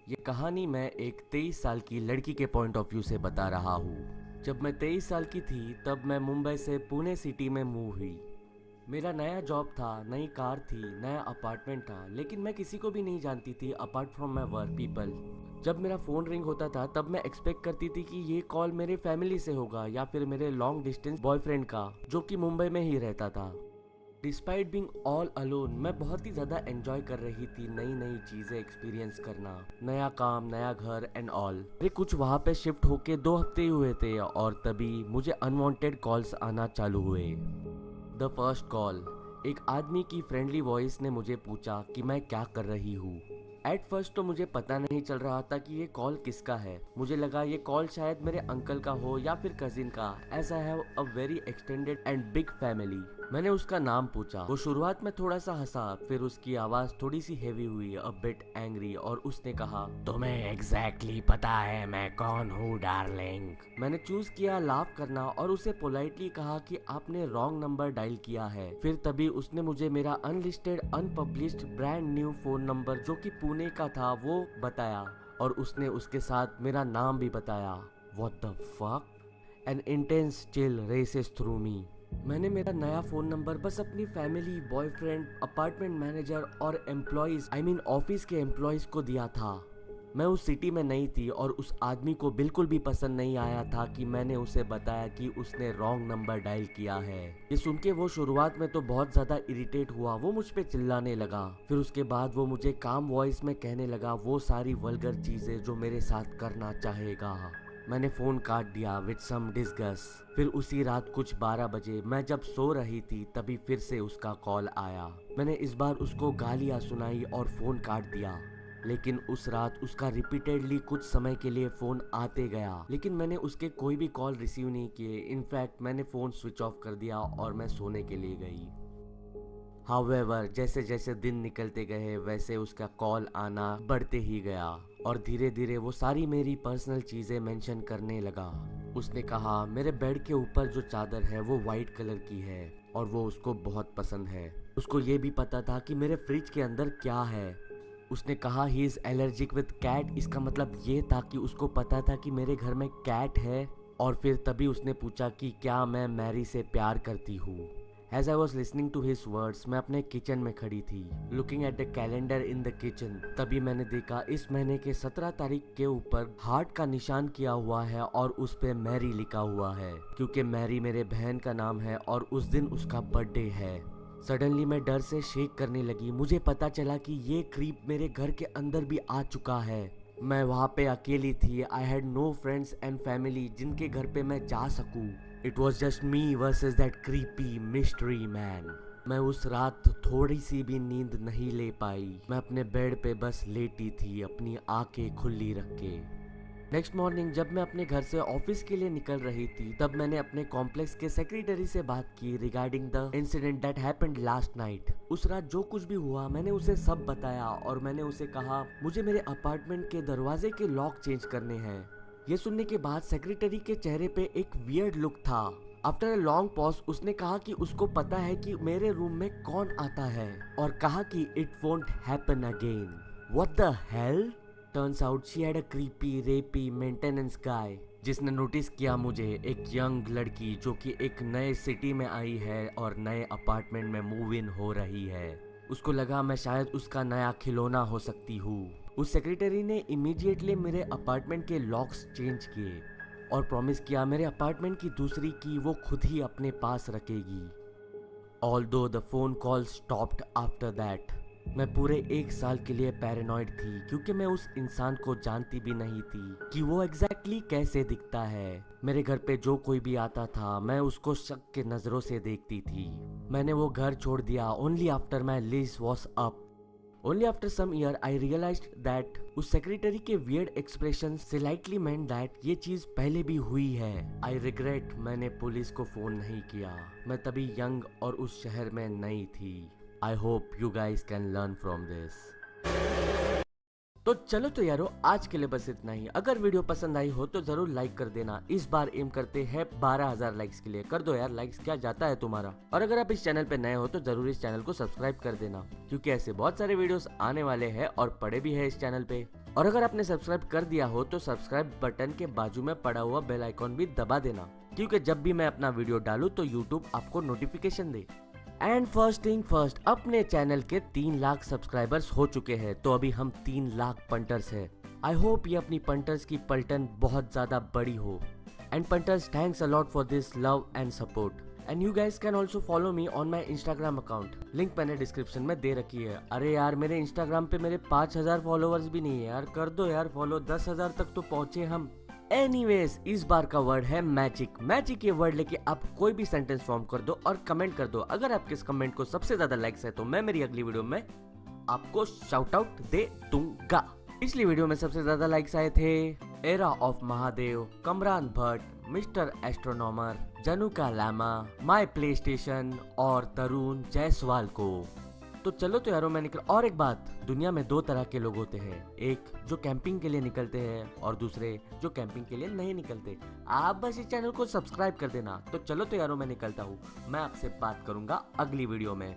ये कहानी मैं एक 23 साल की लड़की के पॉइंट ऑफ व्यू से बता रहा हूँ। जब मैं 23 साल की थी तब मैं मुंबई से पुणे सिटी में मूव हुई। मेरा नया जॉब था, नई कार थी, नया अपार्टमेंट था, लेकिन मैं किसी को भी नहीं जानती थी apart from my work people. जब मेरा फ़ोन रिंग होता था तब मैं एक्सपेक्ट करती थी कि ये कॉल मेरे फैमिली से होगा या फिर मेरे लॉन्ग डिस्टेंस बॉयफ्रेंड का, जो कि मुंबई में ही रहता था। डिस्पाइट बीइंग ऑल अलोन, मैं बहुत ही ज़्यादा एंजॉय कर रही थी नई नई चीज़ें एक्सपीरियंस करना, नया काम, नया घर एंड ऑल। मेरे कुछ वहाँ पे शिफ्ट होके 2 हफ्ते ही हुए थे और तभी मुझे अनवांटेड कॉल्स आना चालू हुए। द फर्स्ट कॉल, एक आदमी की फ्रेंडली वॉइस ने मुझे पूछा कि मैं क्या कर रही हूँ। एट फर्स्ट तो मुझे पता नहीं चल रहा था कि ये कॉल किसका है। मुझे लगा ये कॉल शायद मेरे अंकल का हो या फिर कजिन का, as I have a very extended and big family. मैंने उसका नाम पूछा। वो शुरुआत में थोड़ा सा हंसा, फिर उसकी आवाज थोड़ी सी हेवी हुई, अ बिट एंग्री, और उसने कहा, तुम्हें एग्जैक्टली पता है मैं कौन हूँ डार्लिंग। मैंने चूज किया लाफ करना और उसे पोलाइटली कहा कि आपने रॉन्ग नंबर डायल किया है। फिर तभी उसने मुझे मेरा unlisted unpublished brand new phone number, जो कि पुणे का था, वो बताया और उसने उसके साथ मेरा नाम भी बताया। What the fuck? An intense chill races through me. मैंने मेरा नया फोन नंबर बस अपनी फैमिली, बॉयफ्रेंड, अपार्टमेंट मैनेजर और एम्प्लॉयज, आई मीन ऑफिस के एम्प्लॉयज को दिया था। मैं उस सिटी में नहीं थी और उस आदमी को बिल्कुल भी पसंद नहीं आया था कि मैंने उसे बताया कि उसने रॉन्ग नंबर डायल किया है। ये सुन के वो शुरुआत में तो बहुत ज्यादा इरिटेट हुआ, वो मुझ पे चिल्लाने लगा। फिर उसके बाद वो मुझे काम वॉइस में कहने लगा वो सारी वल्गर चीजें जो मेरे साथ करना चाहेगा। मैंने फोन काट दिया विद सम डिस्गस्ट। फिर उसी रात कुछ 12 बजे मैं जब सो रही थी तभी फिर से उसका कॉल आया। मैंने इस बार उसको गालियां सुनाई और फोन काट दिया। लेकिन उस रात उसका रिपीटेडली कुछ समय के लिए फोन आते गया, लेकिन मैंने उसके कोई भी कॉल रिसीव नहीं किए। इनफैक्ट मैंने फोन स्विच ऑफ कर दिया और मैं सोने के लिए गई। हाउएवर, जैसे जैसे दिन निकलते गए वैसे उसका कॉल आना बढ़ते ही गया और धीरे धीरे वो सारी मेरी पर्सनल चीजें मेंशन करने लगा। उसने कहा मेरे बेड के ऊपर जो चादर है वो वाइट कलर की है और वो उसको बहुत पसंद है। उसको ये भी पता था कि मेरे फ्रिज के अंदर क्या है। उसने कहा he is allergic with cat, इसका मतलब ये था कि उसको पता था कि मेरे घर में कैट है। और फिर तभी उसने पूछा कि क्या मैं मैरी से प्यार करती हूँ। As I was listening to his words, मैं अपने किचन में खड़ी थी, looking at the calendar in the kitchen। तभी मैंने देखा इस महीने के 17 तारीख के ऊपर हार्ट का निशान किया हुआ है और उस पे मैरी लिखा हुआ है, क्योंकि मैरी मेरे बहन का नाम है और उस दिन उसका बर्थडे है। सडनली मैं डर से शेक करने लगी। मुझे पता चला कि ये क्रीप मेरे घर के अंदर भी आ चुका है। मैं वहाँ पे अकेली थी। I had no friends and family जिनके घर पे मैं जा सकूँ। It was just me versus that creepy mystery man. मैं उस रात थोड़ी सी भी नींद नहीं ले पाई। मैं अपने बेड पे बस लेटी थी, अपनी आंखें खुली रख के। नेक्स्ट मॉर्निंग जब मैं अपने घर से ऑफिस के लिए निकल रही थी तब मैंने अपने कॉम्प्लेक्स के सेक्रेटरी से बात की regarding the incident that happened last night. उस रात जो कुछ भी हुआ मैंने उसे सब बताया और मैंने उसे कहा मुझे मेरे अपार्टमेंट के दरवाजे के लॉक चेंज करने हैं। ये सुनने के बाद सेक्रेटरी के चेहरे पे एक वियर्ड लुक था। आफ्टर अ लॉन्ग पॉज उसने कहा कि उसको पता है कि मेरे रूम में कौन आता है और कहा कि it won't happen again. What the hell? Turns out she had a creepy rapey maintenance guy जिसने नोटिस किया मुझे, एक यंग लड़की जो कि एक नए सिटी में आई है और नए अपार्टमेंट में मूव इन हो रही है। उसको लगा मैं शायद उसका नया खिलौना हो सकती हूँ। उस सेक्रेटरी ने इमीडिएटली मेरे अपार्टमेंट के लॉक्स चेंज किए और प्रॉमिस किया मेरे अपार्टमेंट की दूसरी की वो खुद ही अपने पास रखेगी। Although the phone call stopped after that. मैं पूरे 1 साल के लिए पैरानॉइड थी क्योंकि मैं उस इंसान को जानती भी नहीं थी कि वो एग्जैक्टली कैसे दिखता है। मेरे घर पे जो कोई भी आता था मैं उसको शक के नजरों से देखती थी। मैंने वो घर छोड़ दिया only after my lease was up. Only after some year I realized that उस सेक्रेटरी के weird expression slightly meant that ये चीज पहले भी हुई है। I regret मैंने पुलिस को फोन नहीं किया। मैं तभी यंग और उस शहर में नई थी। I hope you guys can learn from this। तो चलो तो यारो आज के लिए बस इतना ही। अगर वीडियो पसंद आई हो तो जरूर लाइक कर देना। इस बार एम करते हैं 12,000 लाइक्स के लिए। कर दो यार, लाइक्स क्या जाता है तुम्हारा। और अगर आप इस चैनल पे नए हो तो जरूर इस चैनल को सब्सक्राइब कर देना, क्योंकि ऐसे बहुत सारे वीडियोस आने वाले हैं और पड़े भी है इस चैनल पे। और अगर आपने सब्सक्राइब कर दिया हो तो सब्सक्राइब बटन के बाजू में पड़ा हुआ बेल आइकॉन भी दबा देना, क्योंकि जब भी मैं अपना वीडियो डालूं तो यूट्यूब आपको notification they. And first thing first, अपने चैनल के 3 लाख सब्सक्राइबर्स हो चुके हैं, तो अभी हम 3 लाख पंटर्स हैं। आई होप ये अपनी पंटर्स की पलटन बहुत ज्यादा बड़ी हो। And punters, thanks a lot for this love and support. And you guys can also follow me on my Instagram account, link मैंने डिस्क्रिप्शन में दे रखी है। अरे यार, मेरे इंस्टाग्राम पे मेरे 5000 फॉलोअर्स भी नहीं है यार, कर दो यार फॉलो, 10,000 तक तो पहुंचे हम। एनीवेज, इस बार का वर्ड है मैजिक। मैजिक ये वर्ड लेके आप कोई भी सेंटेंस फॉर्म कर दो और कमेंट कर दो। अगर आपके इस कमेंट को सबसे ज्यादा लाइक्स है तो मैं मेरी अगली वीडियो में आपको शाउट आउट दे दूंगा। पिछली वीडियो में सबसे ज्यादा लाइक्स आए थे era of Mahadev, Kamran Bhatt, mister astronomer, Januka Lama, my PlayStation और तरुण जायसवाल को। तो चलो तो यारों, मैं निकल। और एक बात, दुनिया में 2 तरह के लोग होते हैं, एक जो कैंपिंग के लिए निकलते हैं और दूसरे जो कैंपिंग के लिए नहीं निकलते। आप बस इस चैनल को सब्सक्राइब कर देना। तो चलो तो यारों, मैं निकलता हूँ। मैं आपसे बात करूंगा अगली वीडियो में।